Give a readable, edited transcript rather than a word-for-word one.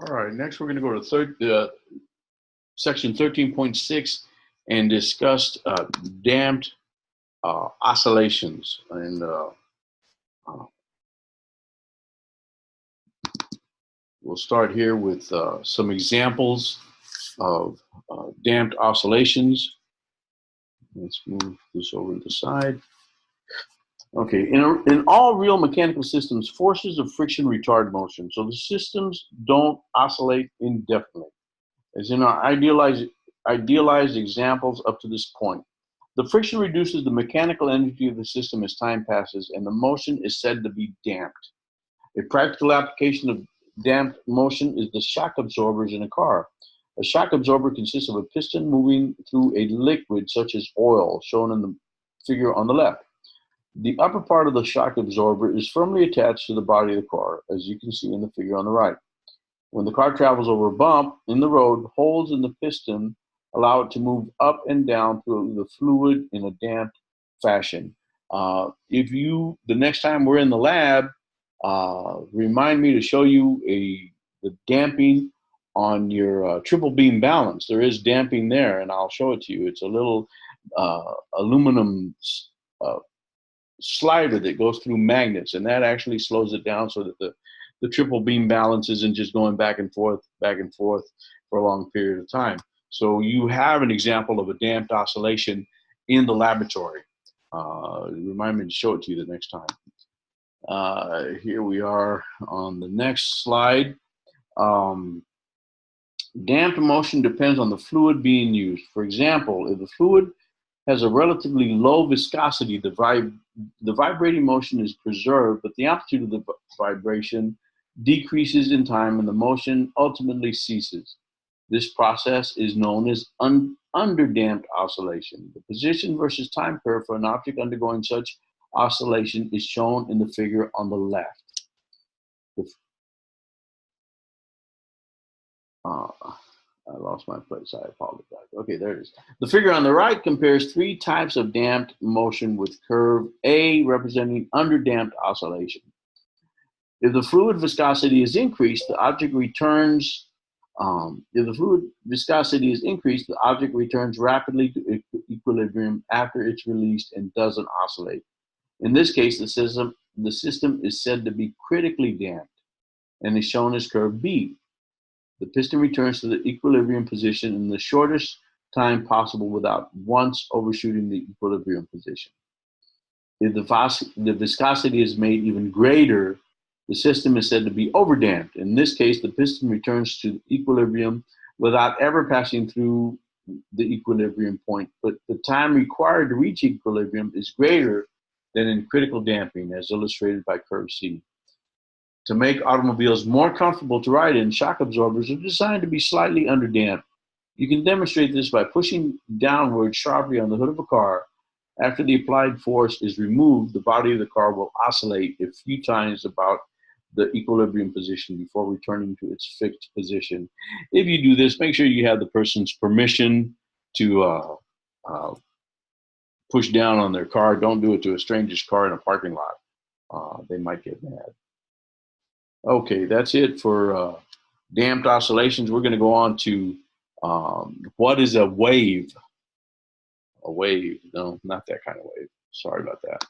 All right, next we're going to go to section 13.6 and discuss damped oscillations. And we'll start here with some examples of damped oscillations. Let's move this over to the side. Okay, in all real mechanical systems, forces of friction retard motion, so the systems don't oscillate indefinitely, as in our idealized examples up to this point. The friction reduces the mechanical energy of the system as time passes, and the motion is said to be damped. A practical application of damped motion is the shock absorbers in a car. A shock absorber consists of a piston moving through a liquid such as oil, shown in the figure on the left. The upper part of the shock absorber is firmly attached to the body of the car, as you can see in the figure on the right. When the car travels over a bump in the road, holes in the piston allow it to move up and down through the fluid in a damped fashion. The next time we're in the lab, remind me to show you the damping on your triple beam balance. There is damping there, and I'll show it to you. It's a little aluminum slider that goes through magnets, and that actually slows it down so that the triple beam balance isn't just going back and forth for a long period of time. So you have an example of a damped oscillation in the laboratory. Remind me to show it to you the next time. Here we are on the next slide. Damped motion depends on the fluid being used. For example, if the fluid has a relatively low viscosity, the vibrating motion is preserved, but the amplitude of the vibration decreases in time and the motion ultimately ceases. This process is known as underdamped oscillation. The position versus time curve for an object undergoing such oscillation is shown in the figure on the left. I lost my place, I apologize. Okay, there it is. The figure on the right compares three types of damped motion with curve A representing underdamped oscillation. If the fluid viscosity is increased, the object returns rapidly to equilibrium after it's released and doesn't oscillate. In this case, the system is said to be critically damped and is shown as curve B. The piston returns to the equilibrium position in the shortest time possible without once overshooting the equilibrium position. If the viscosity is made even greater, the system is said to be overdamped. In this case, the piston returns to equilibrium without ever passing through the equilibrium point, but the time required to reach equilibrium is greater than in critical damping, as illustrated by curve C. To make automobiles more comfortable to ride in, shock absorbers are designed to be slightly underdamped. You can demonstrate this by pushing downward sharply on the hood of a car. After the applied force is removed, the body of the car will oscillate a few times about the equilibrium position before returning to its fixed position. If you do this, make sure you have the person's permission to push down on their car. Don't do it to a stranger's car in a parking lot. They might get mad. Okay, that's it for damped oscillations. We're going to go on to what is a wave? A wave? No, not that kind of wave. Sorry about that.